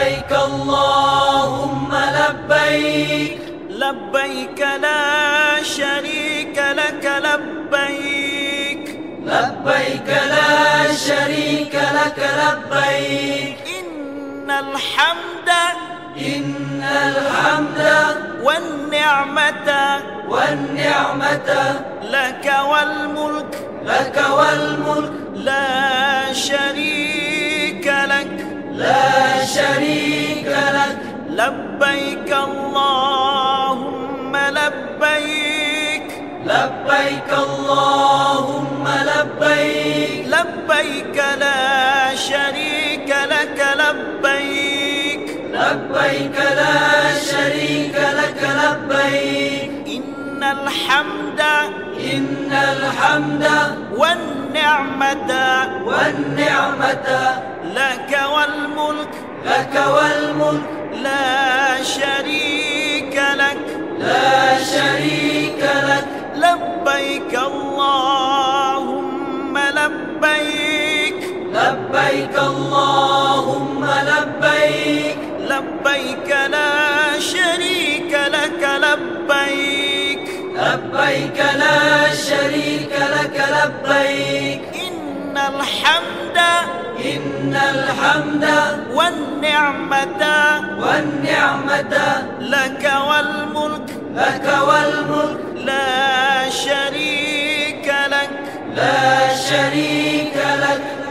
لبيك اللهم لبيك لبيك لا شريك لك لبيك لبيك لا شريك لك لبيك إن الحمد والنعمة لك والملك لا شريك لك لبيك اللهم لبيك لبيك اللهم لبيك لبيك لا شريك لك لبيك لبيك لا شريك لك لبيك إن الحمد والنعمة لك والملك لا شريك لك لبيك اللهم لبيك لبيك اللهم لبيك لبيك لا شريك لك لبيك لبيك لا شريك لك لبيك إن الحمد والنعمة لك والملك لا شريك لك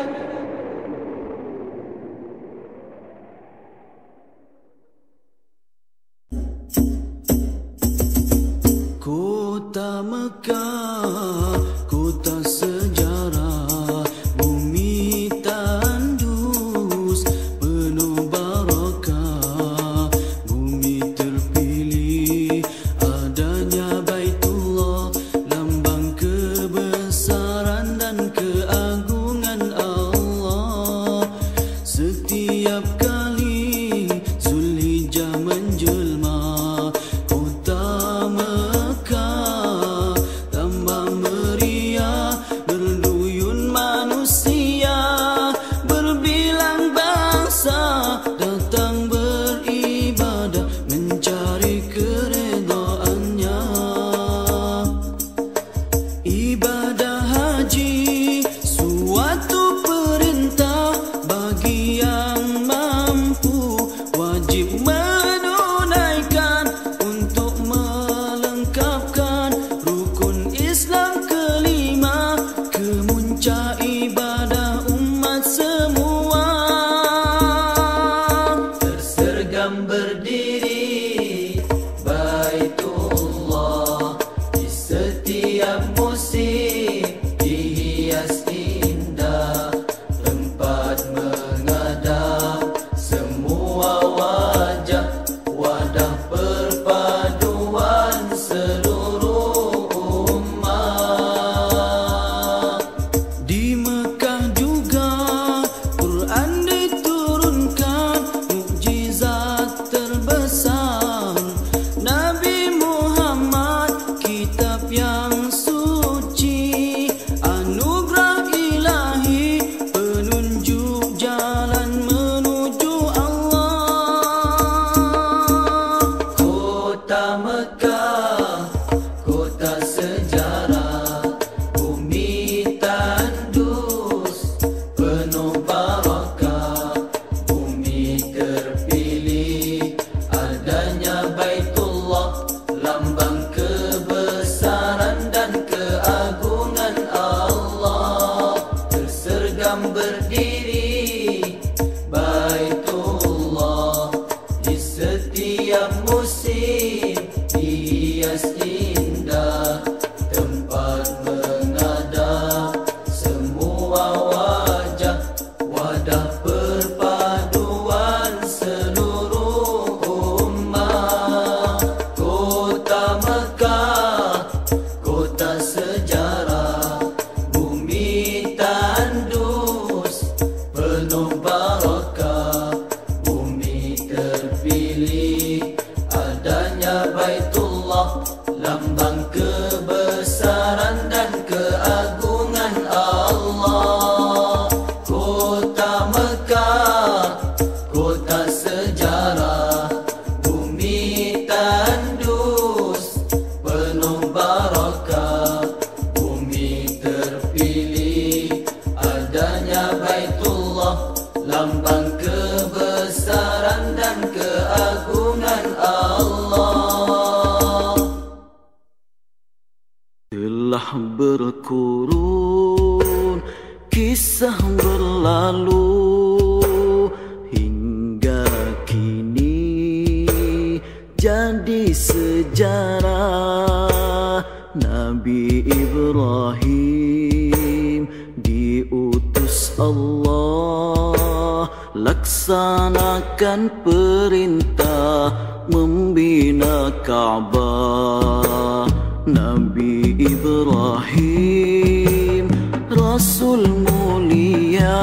Kota Mekah, kota sejarah, bumi tandus penuh barakah, bumi terpilih adanya Baitullah, lambang kebesaran dan keagungan Allah. Setiap kali Zulhijjah menjelma, terbesar jadi sejarah. Nabi Ibrahim diutus Allah, laksanakan perintah membina Ka'bah. Nabi Ibrahim Rasul mulia,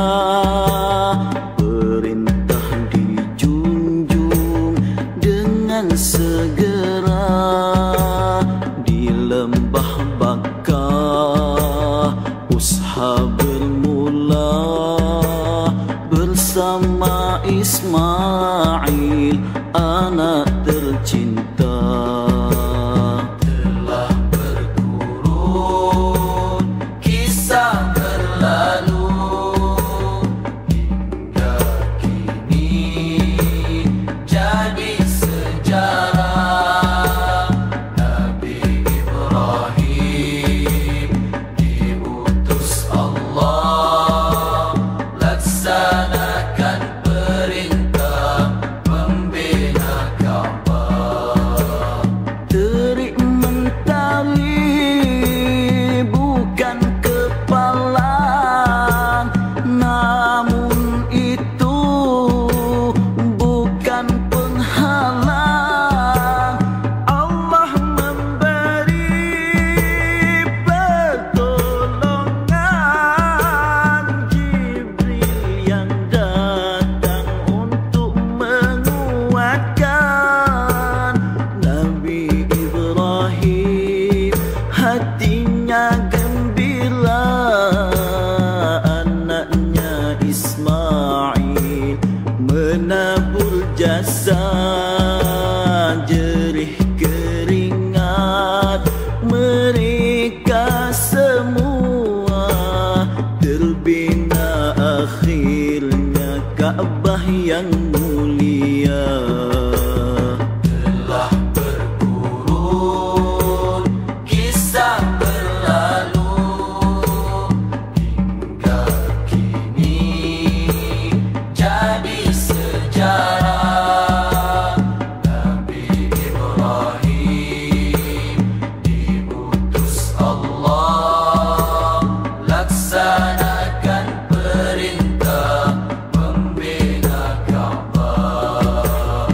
perintah dijunjung dengan segera. Di lembah Bakkah usaha bermula, bersama Ismail anak tercinta. Telah berkurun kisah berlalu, hingga kini jadi sejarah. Nabi Ibrahim diutus Allah, laksanakan perintah membina Ka'bah. Terik mentari bukan kepalang, namun itu bukan penghalang. Allah memberi pertolongan, Jibril yang datang untuk menguatkan. Nabi Ibrahim hatinya gembira, anaknya Ismail menabur jasa. Jerih keringat mereka semua, terbina akhirnya Ka'bah yang mulia. Telah berkurun kisah berlalu, hingga kini jadi sejarah. Nabi Ibrahim diutus Allah, laksanakan perintah membina Ka'bah.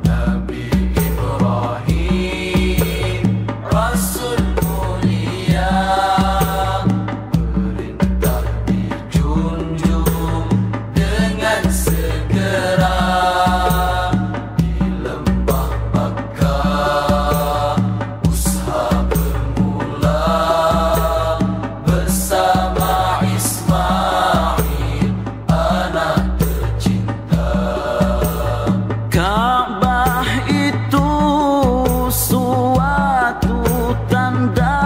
Nabi Ibrahim Rasul mulia, perintah dijunjung dengan segera. Di lembah Bakkah usaha bermula, bersama Ismail anak tercinta. Ka'bah itu suatu tanda,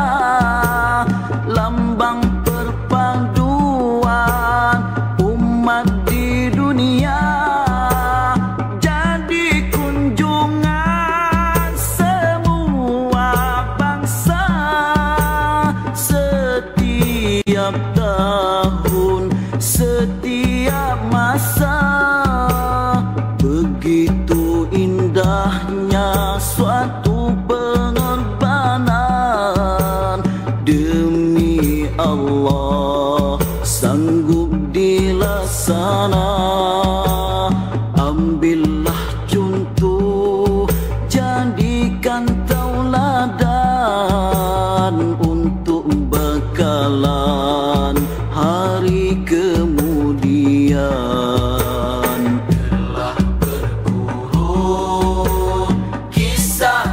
lambang perpaduan umat di dunia. Jadi kunjungan semua bangsa, setiap tahun, setiap masa. Begitu indahnya suatu pengorbanan, demi Allah sanggup dilaksana. Ambillah contoh, jadikan tauladan untuk bekalan hari kemudian. Telah berkurun kisah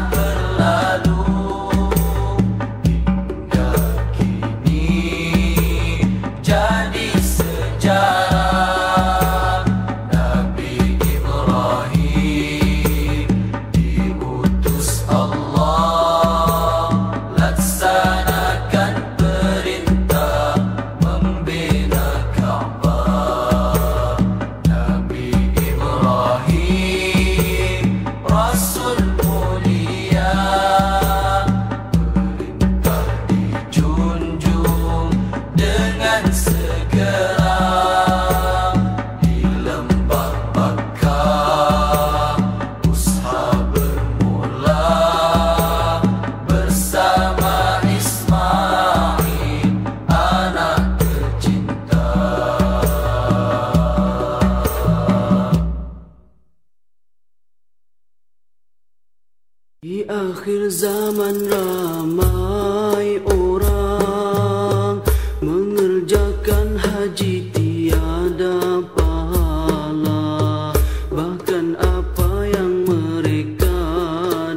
Di akhir zaman ramai orang mengerjakan haji tiada pahala, bahkan apa yang mereka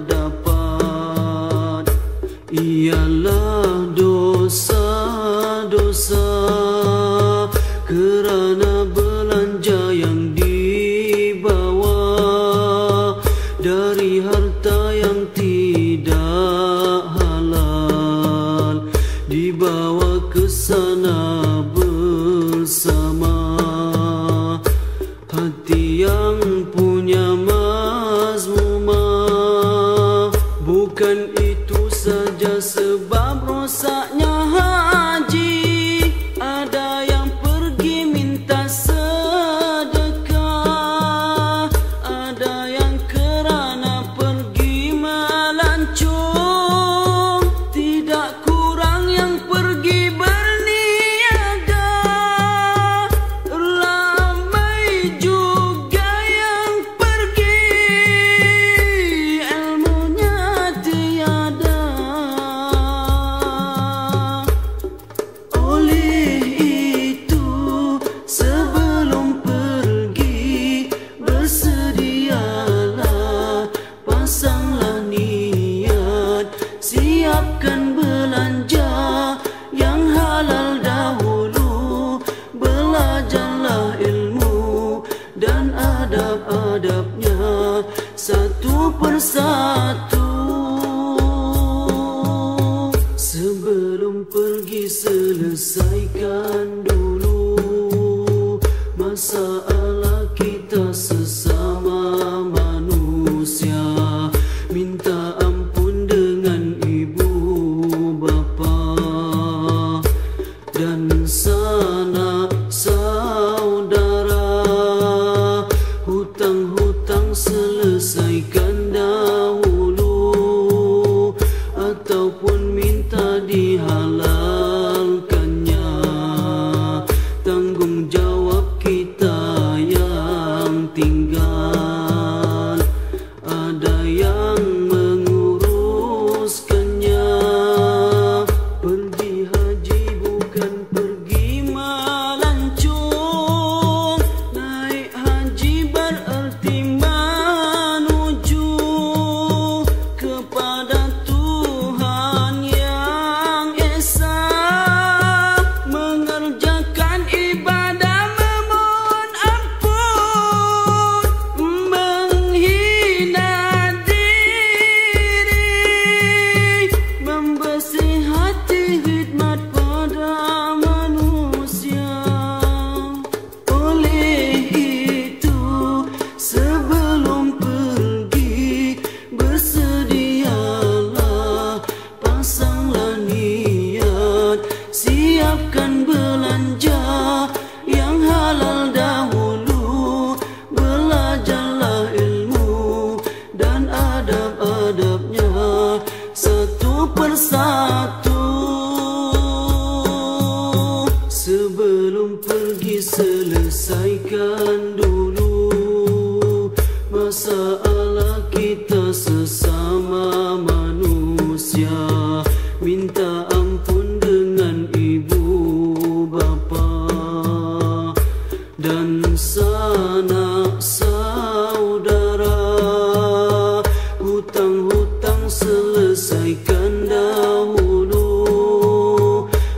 dapat ialah dosa-dosa kerana belanja yang dibawa dari harta yang tidak halal, dibawa ke sana bersama. Hati yang punya mazmumah, bukan itu saja sebab rosaknya haji. Ada yang pergi minta sedekah, ada yang kerana pergi melancong, tidak kurang yang pergi berniaga. Ramai juga yang pergi ilmunya tiada. Oleh itu sebelum pergi bersedialah, pasanglah niat, siapkan belanja yang halal dahulu, belajarlah ilmu dan adab-adabnya satu persatu. Sebelum pergi selesaikan dulu masalah kita sesama manusia. Minta ampun dengan ibu bapa dan sanak saudara. Hutang-hutang selesaikan dahulu, ataupun minta dihalalkannya. Tanggung jawab kita yang tinggal, ada yang menguruskannya. Pergi haji bukan pergi melancong, naik haji berarti menuju kepada Tuhan yang Esa, mengerjakan ibadah memohon ampun, menghina diri, membersih hati khidmat pada manusia. Oleh itu sebelum pergi bersedialah, pasanglah niat, siapkan belanja yang halal dahulu, belajarlah ilmu dan adab-adabnya satu persatu. Sebelum pergi selesaikan dulu masalah kita sesama manusia. Minta ampun dengan ibu bapa dan sanak saudara. Hutang-hutang selesaikan dahulu,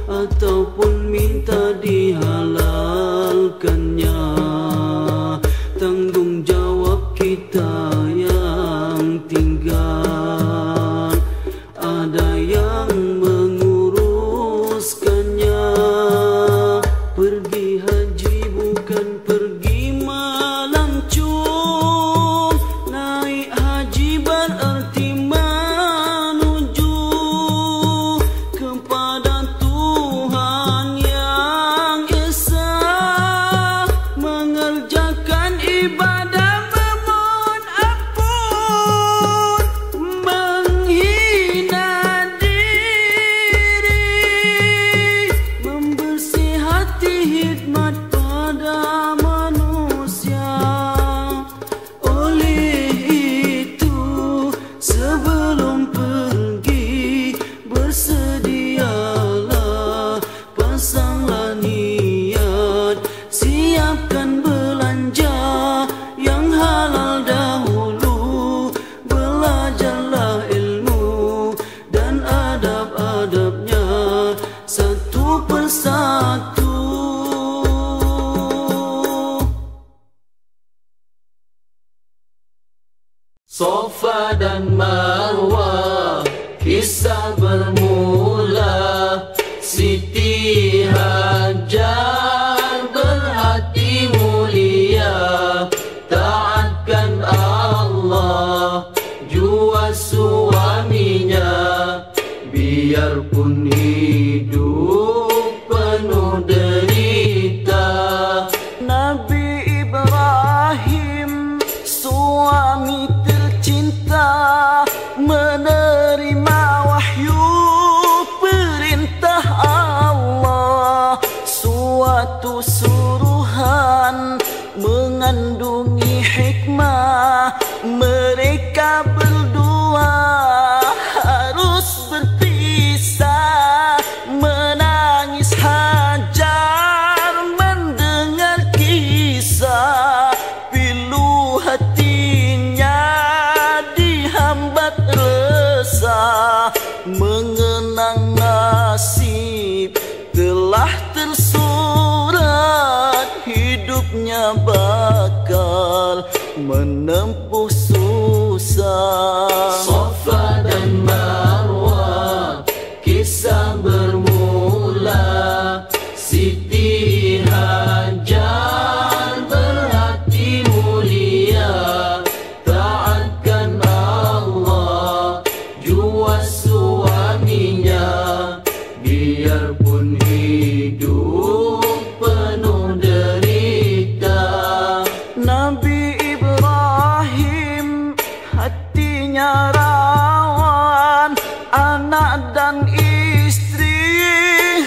ataupun minta dihalalkannya. Tanggung jawab kita yang tinggal, ada yang Safa dan Marwah, kisah bermula. Siti Hajar berhati mulia, taatkan Allah jua suaminya, biarpun hidup penuh derita. Nabi Ibrahim, suami tercinta, menerima wahyu perintah Allah. Suatu suruhan mengandungi hikmah, mereka berdua harus berpisah. Menangis Hajar mendengar kisah, pilu hatinya dihambat resah. Mengenang nasib telah tersurat, hidupnya bakal menempuh susah. Safa dan Marwah, kisah bermula. Siti Hajar berhati mulia, taatkan Allah jua suaminya, biarpun hidup penuh derita. Nabi Ibrahim hatinya rawan, anak dan istri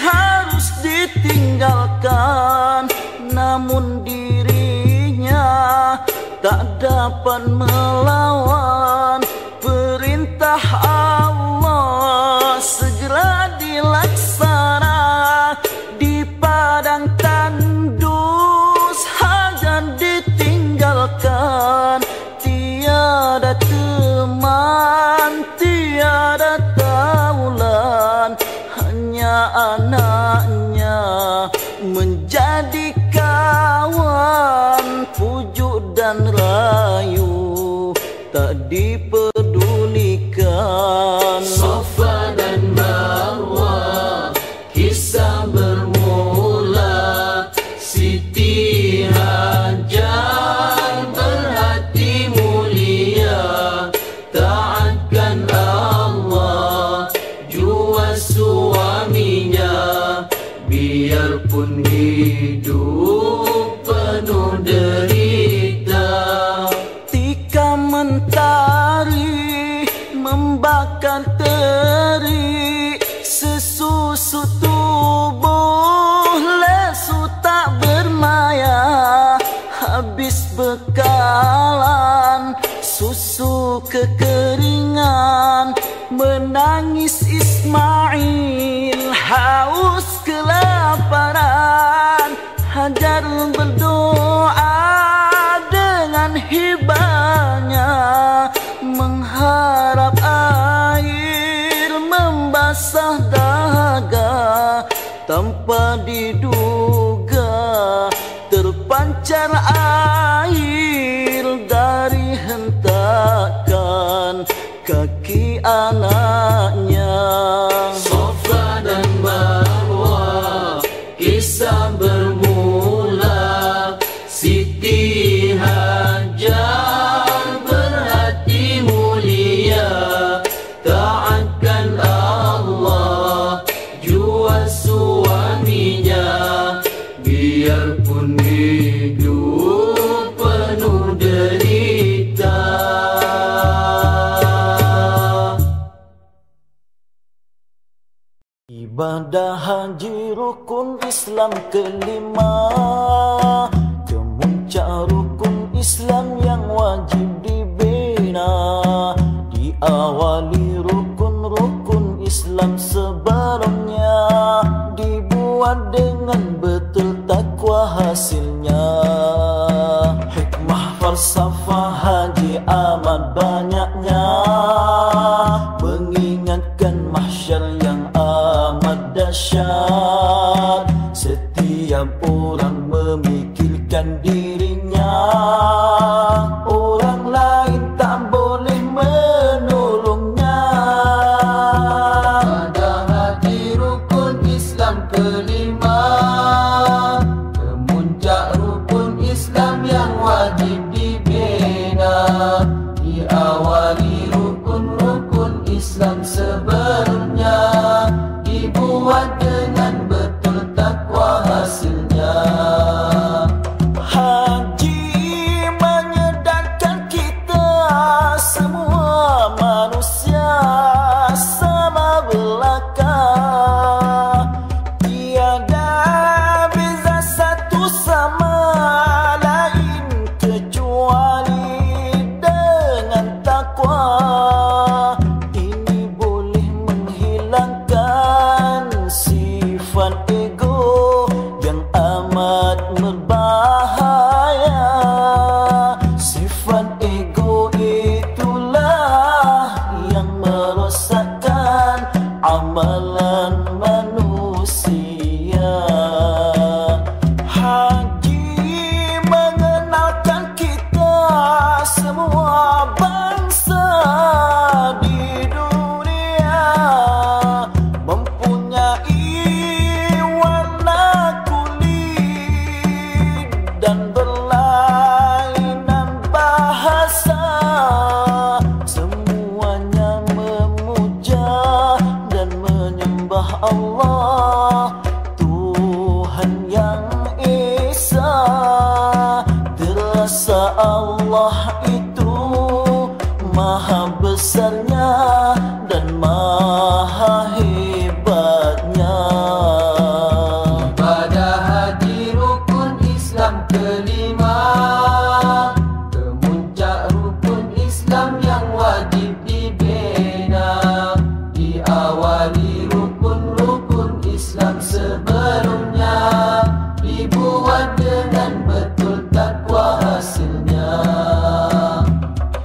harus ditinggalkan. Namun dirinya tak dapat melawan perintah Allah. Segera dilaksana di padang tandus, Hajar ditinggalkan. Tiada teman, tiada taulan, hanya anaknya menjadi kawan. Pujuk dan rayu tak dipedulikan. Safa dan Marwah, kisah bermula. Siti Hajar berhati mulia, taatkan Allah jua suaminya, biarpun hidup penuh derita. Tika mentari membakar terik, sesusu tubuh lesu tak bermaya. Habis bekalan susu kekeringan, menangis Ismail haus kelaparan. Hajar berdoa dengan hibahnya, mengharap air membasah dahaga. Tanpa diduga terpancar air dari hentakan kaki anaknya. Safa dan Marwah, kisah bermula. Siti Hajar berhati mulia, taatkan Allah jua suaminya, biarpun hidup penuh derita. Ibadah haji rukun Islam kelima, kemuncak rukun Islam yang wajib dibina. Diawali rukun-rukun Islam sebelumnya, dibuat dengan betul takwa hasilnya. Hikmah falsafah haji amat banyaknya, mengingatkan mahsyar yang amat dahsyat. Setiap orang memikirkan dirinya, orang lain tak boleh maha besarnya dan maha hebatnya. Ibadah haji rukun Islam kelima, kemuncak rukun Islam yang wajib dibina. Diawali rukun-rukun Islam sebelumnya, dibuat dengan betul takwa hasilnya.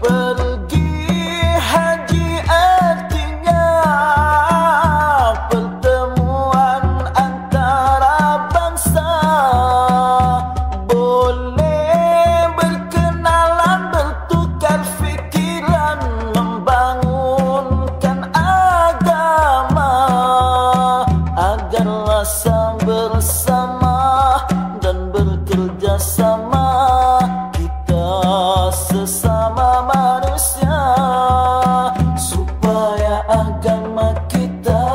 Pergi haji artinya pertemuan antara bangsa, boleh berkenalan, bertukar fikiran, membangunkan agama agar rasa bersama dan bekerja sama kita sesama manusia, supaya agama kita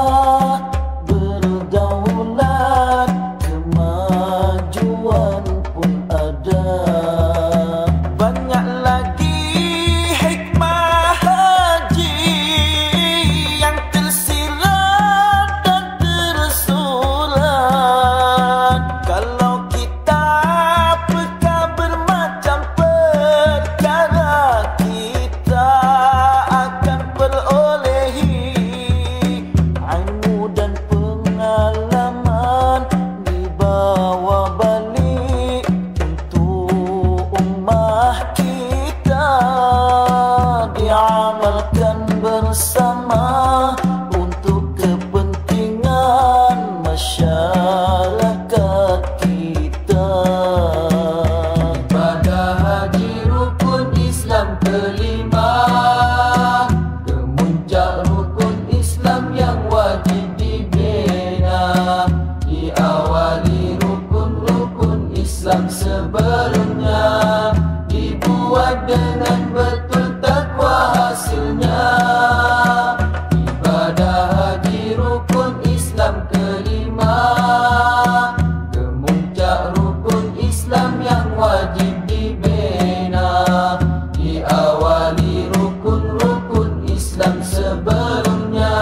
berdaulat, kemajuan pun ada. Banyak lagi hikmah haji yang tersirat dan tersurat. Kalau kita peka bermacam perkara, kita akan perolehi ilmu dan pengalaman, dibawa balik untuk ummah kita, diamalkan bersama untuk kepentingan masyarakat kita. Ibadah haji rukun Islam kelima, kemuncak rukun Islam yang wajib dibina. Diawali rukun-rukun Islam sebelumnya, dibuat dengan betul takwa hasilnya. Ibadah haji rukun Islam kelima, kemuncak rukun Islam yang wajib dibina. Diawali rukun-rukun Islam sebelumnya,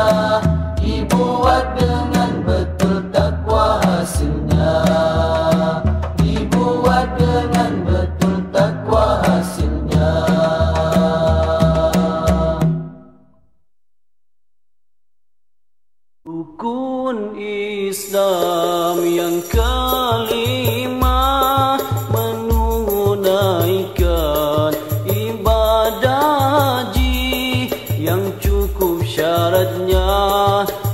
dibuat dengan betul takwa hasilnya. Dibuat dengan betul takwa hasilnya. Rukun Islam yang kelima, menunaikan ibadah haji yang cukup syaratnya,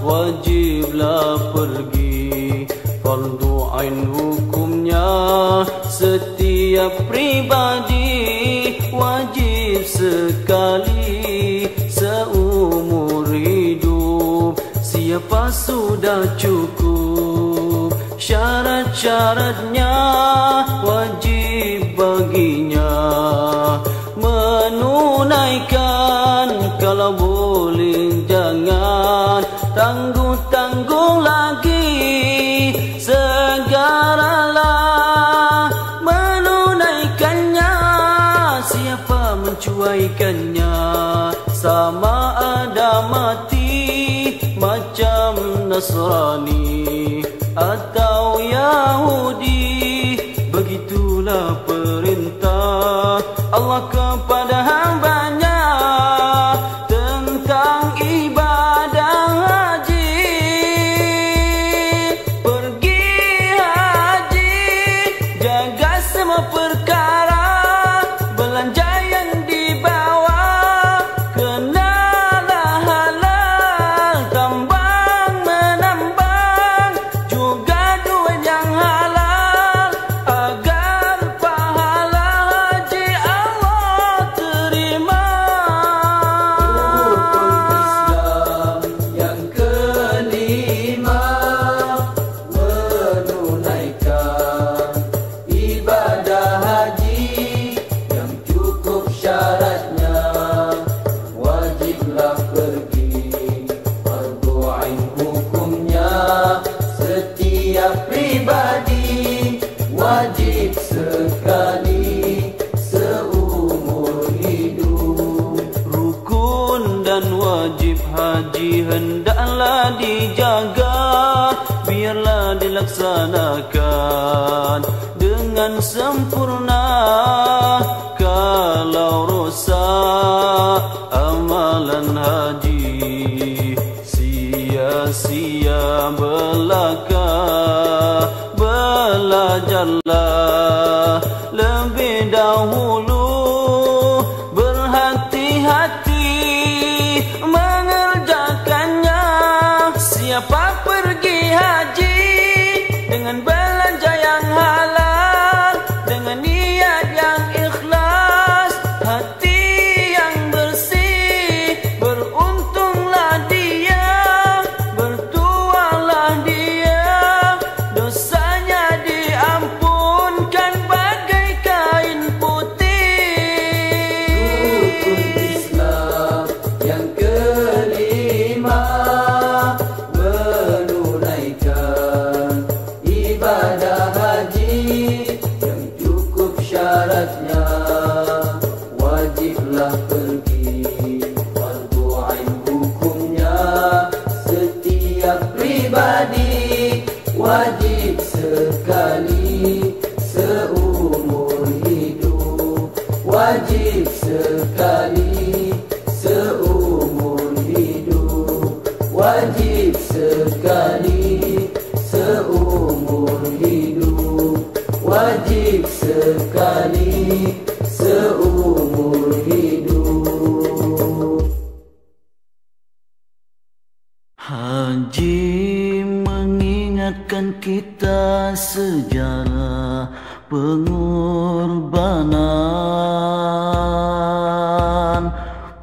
wajiblah pergi. Fardu ain hukumnya, setiap pribadi wajib sekali seumur hidup. Siapa sudah cukup syarat-syaratnya, wajib baginya menunaikan. Kalau boleh jangan tangguh-tangguh lagi, segeralah menunaikannya. Siapa mencuaikannya, sama ada mati macam Nasrani atau Yahudi. Begitulah perintah Allah kepada hambanya tentang ibadah haji. Pergi haji, jaga semua perkara, belanja yang dibawa kenalah halal, tambang menambang juga duit yang halal, agar pahala bulan wajib haji hendaklah dijaga, biarlah dilaksanakan dengan sempurna. Kalau rosak amalan haji, sia-sia belaka. Belajarlah lebih dahulu, berhati-hati mengerjakannya. Siapa pergi haji dengan belanja yang halal, dengan niat yang ikhlas, hati yang bersih, beruntunglah dia, bertualah dia, dosanya diampunkan bagai kain putih. Rukun Islam yang kelima, menunaikan ibadah haji yang cukup syaratnya. Wajiblah pergi, fardu ain hukumnya. Setiap pribadi wajib sekali seumur hidup, wajib sekali seumur hidup, wajib sekali seumur hidup, wajib sekali seumur hidup. Haji mengingatkan kita sejarah pengorbanan,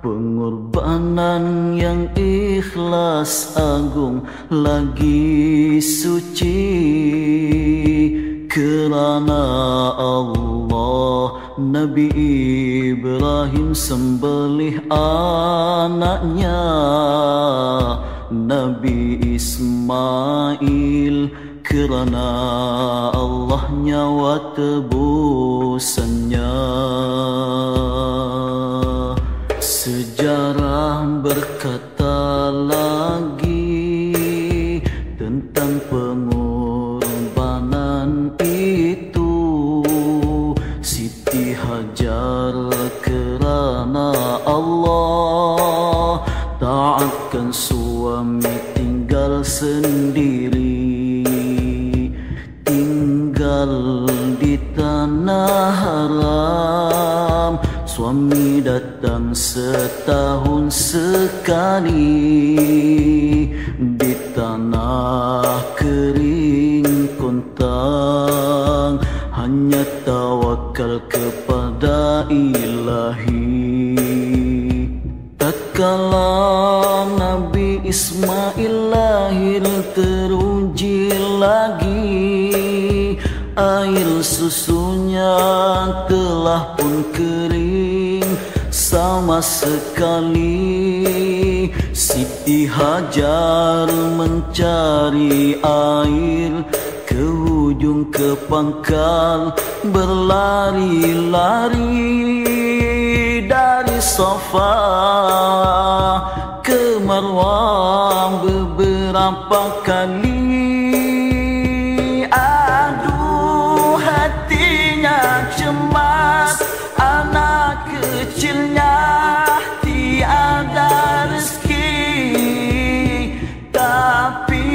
pengorbanan yang ikhlas, agung lagi suci. Kerana Allah, Nabi Ibrahim sembelih anaknya, Nabi Ismail. Kerana Allah nyawa tebusannya. Sejarah berkata lagi tentang pengorbanan itu. Siti Hajar kerana Allah taatkan suami, tinggal sendiri, tinggal di tanah haram. Suami datang setahun sekali, di tanah kering kontang, hanya tawakal kepada Ilahi. Tatkala Nabi Ismail lahir, teruji lagi, air susunya telah pun kering sama sekali. Siti Hajar mencari air ke ujung ke pangkal, berlari-lari dari Safa ke Marwah beberapa kali. Aduh, hatinya cemas, anak kecilnya tiada rezeki, tapi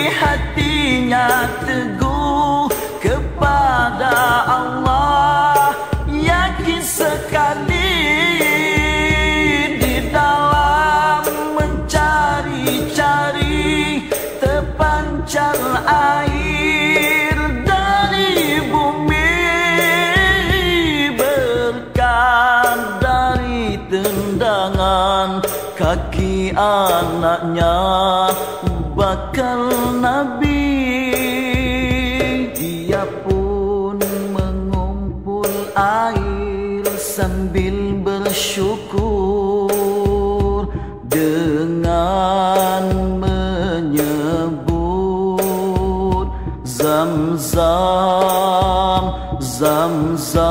hatinya teguh kepada Allah, yakin sekali di dalam mencari-cari terpancar air dari bumi, berkat dari tendangan kaki anaknya bakal Nabi. Dia pun mengumpul air sambil bersyukur dengan menyebut Zam-Zam, Zam-Zam.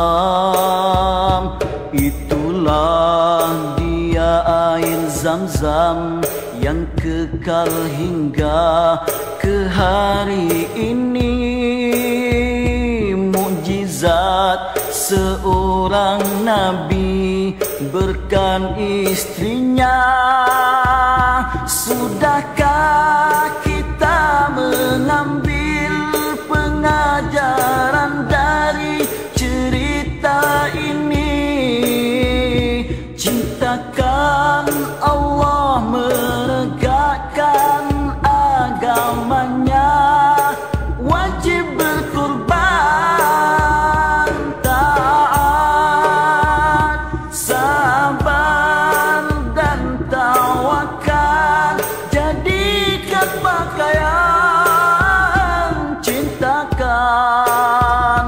Itulah dia air Zam-Zam yang kekal hingga ke hari ini. Mukjizat seorang nabi berkan istrinya. Sudahkah kita mengambil pengajaran dari cerita ini? Cintakan Allah, menegakkan agamanya, wajib berkorban, taat, sabar dan tawakal, jadikan pakaian. Cintakan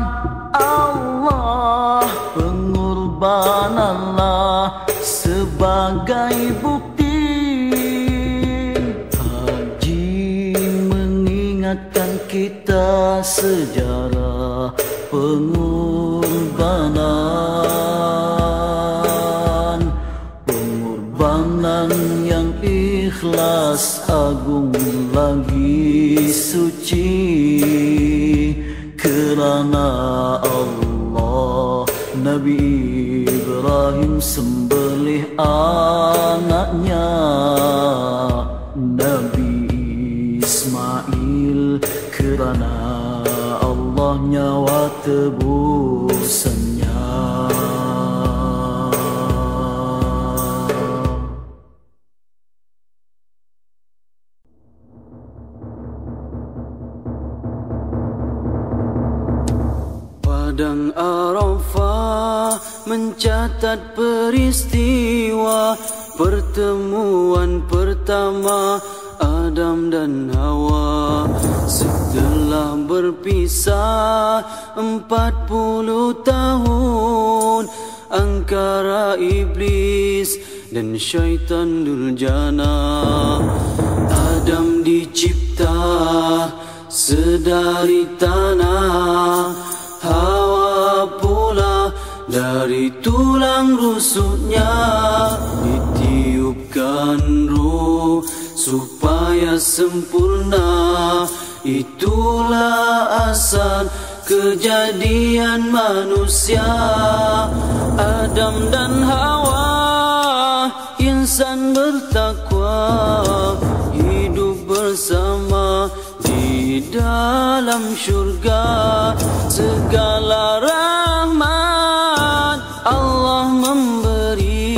Allah, pengorbananlah sebagai bukti. Haji mengingatkan kita sejarah pengorbanan, pengorbanan yang ikhlas, agung lagi suci. Kerana Allah, Nabi Ibrahim sembelih anaknya Nabi Ismail. Kerana Allah nyawa tebusannya. Padang Arafah mencatat peristiwa pertemuan pertama Adam dan Hawa. Setelah berpisah 40 tahun antara iblis dan syaitan durjana, Adam dicipta sedari tanah, Hawa pula dari tulang rusuknya. Ditiupkan ruh supaya sempurna, itulah asal kejadian manusia. Adam dan Hawa, insan bertakwa, hidup bersama di dalam syurga. Segala rahmat Allah memberi,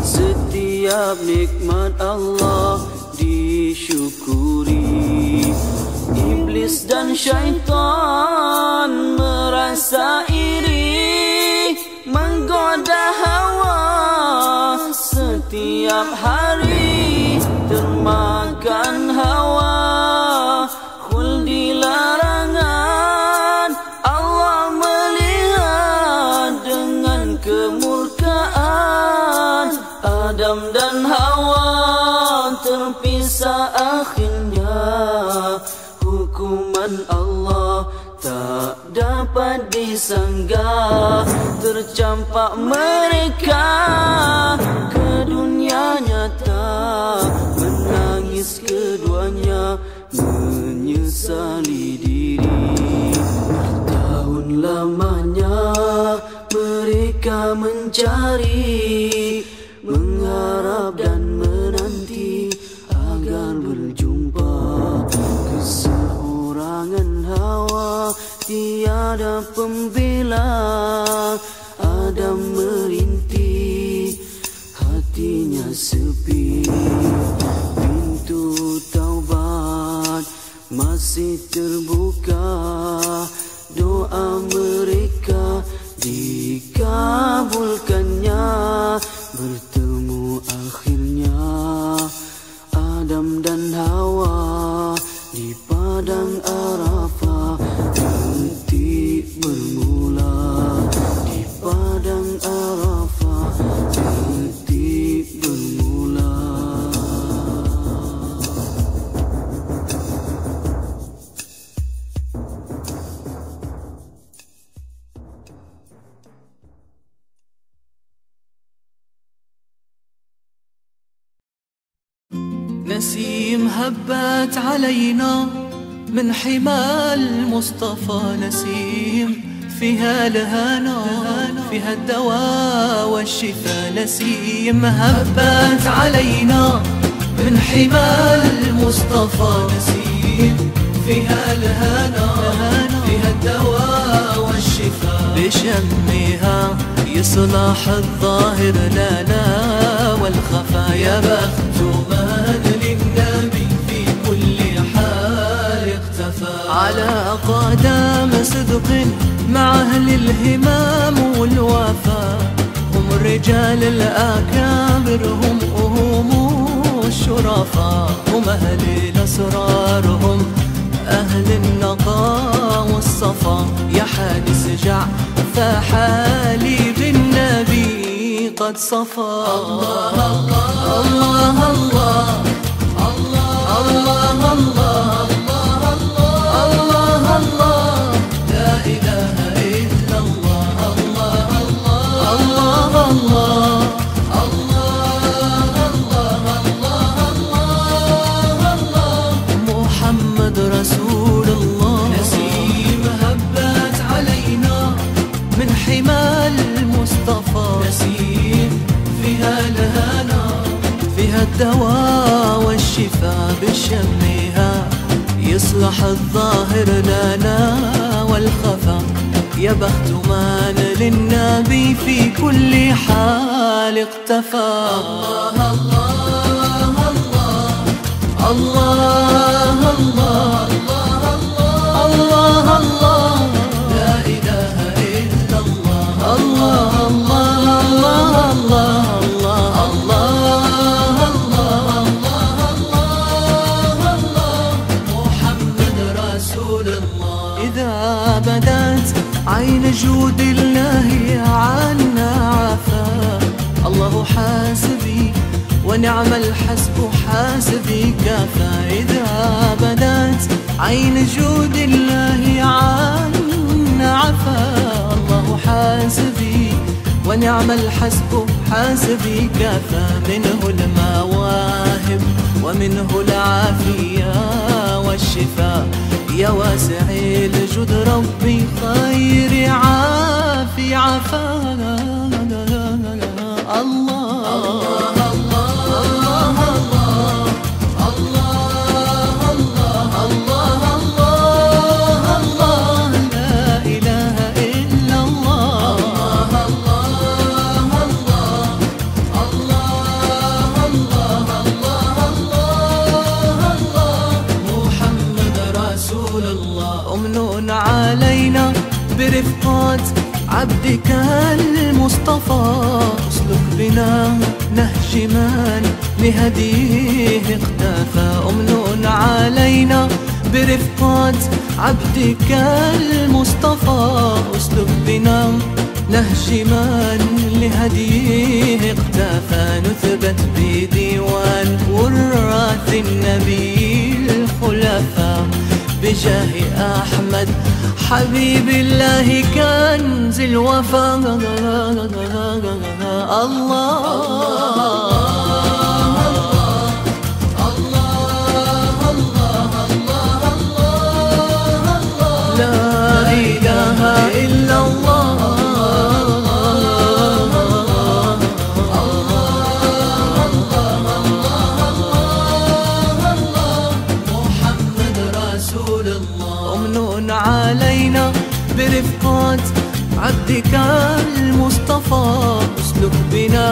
setiap nikmat Allah disyukuri. Iblis dan syaitan merasa iri, menggoda Hawa setiap hari. Termakan Hawa khuldi larangan, Allah melihat dengan kemurkaan. Adam dan Hawa terpisah akhirnya, hukuman Allah tak dapat disanggah. Tercampak mereka ke dunia nyata, menangis keduanya, menyesali diri. Bertahun lamanya mereka mencari, mengharap dan menanti agar berjumpa. Keseorangan Hawa tiada pembela. Adam merintih, hatinya sepi. Pintu taubat masih terbuka, doa mereka dikabulkannya. Bertemu akhirnya Adam dan Hawa di padang Arafah. Detik bermula di padang Arafah, detik bermula. نسيم هبت علينا من حمى المصطفى، نسيم فيها الهنا، فيها الدواء والشفاء. نسيم هبت علينا من حمى المصطفى، نسيم فيها الهنا، فيها الدواء والشفاء. بشمها يصلح الظاهر لنا والخفا، يا بخت من للنبي في كل حال اختفى. على قدم صدق مع أهل الهمام والوفا، هم الرجال الأكابر، هم الشرفاء، هم أهل الأسرار، هم أهل النقاء والصفا. يا حادث جع فحالي بالنبي قد صفى. الله الله الله الله الله الله الله الله، لا إله إلا الله. الله الله الله محمد رسول الله. نسيم هبت علينا من حمى المصطفى، نسيم فيها الهنا، فيها الدواء والشفاء. بشمها يصلح الظاهر لنا والخفا، يا بخت من للنبي في كل حال اقتفى. الله الله الله الله الله الله الله، لا إله إلا الله. الله الله الله الله الله الله الله، محمد رسول الله. إذا بدت عين جود الله عنا عفا، الله حاسبي ونعم الحسب حاسبي كفى. إذا بدت عين جود الله عنا عفا، الله حاسبي ونعم الحسب حاسبي كفى. منه المواهب ومنه العافية والشفاء، يا واسع الجود ربي خير عافي عفا. الله أمن علينا برفقات عبدك المصطفى، اسلك بنا نهج من لهديه اختفى. أمن علينا برفقات عبدك المصطفى، اسلك بنا نهج من لهديه اختفى. نثبت بديوان وراث النبي الخلفاء، بجاه أحمد حبيب الله كنز الوفا. الله لا إله إلا الله. محمد رسول الله. أمن علينا برفقات عبدك المصطفى، اسلك بنا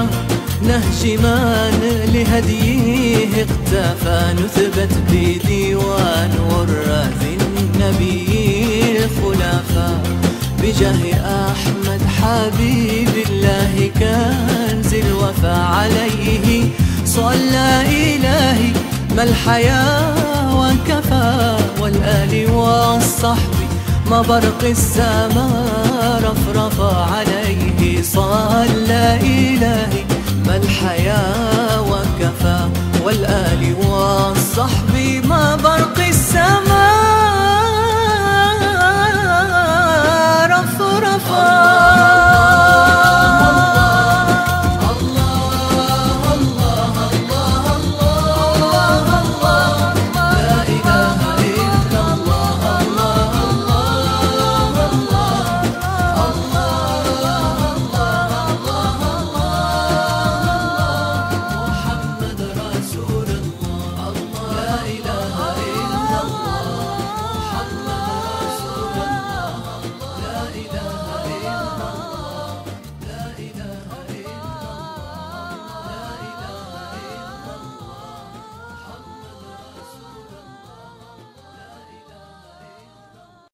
نهج من لهديه اختفى. نثبت بديوان وراث النبي الخلفاء، بجاه أحمد حبيب الله كنز الوفا. عليه صلى إلهي ما الحياة وكفى، والآل والصحب ما برق السماء رفرفا. عليه صلى إلهي ما الحياة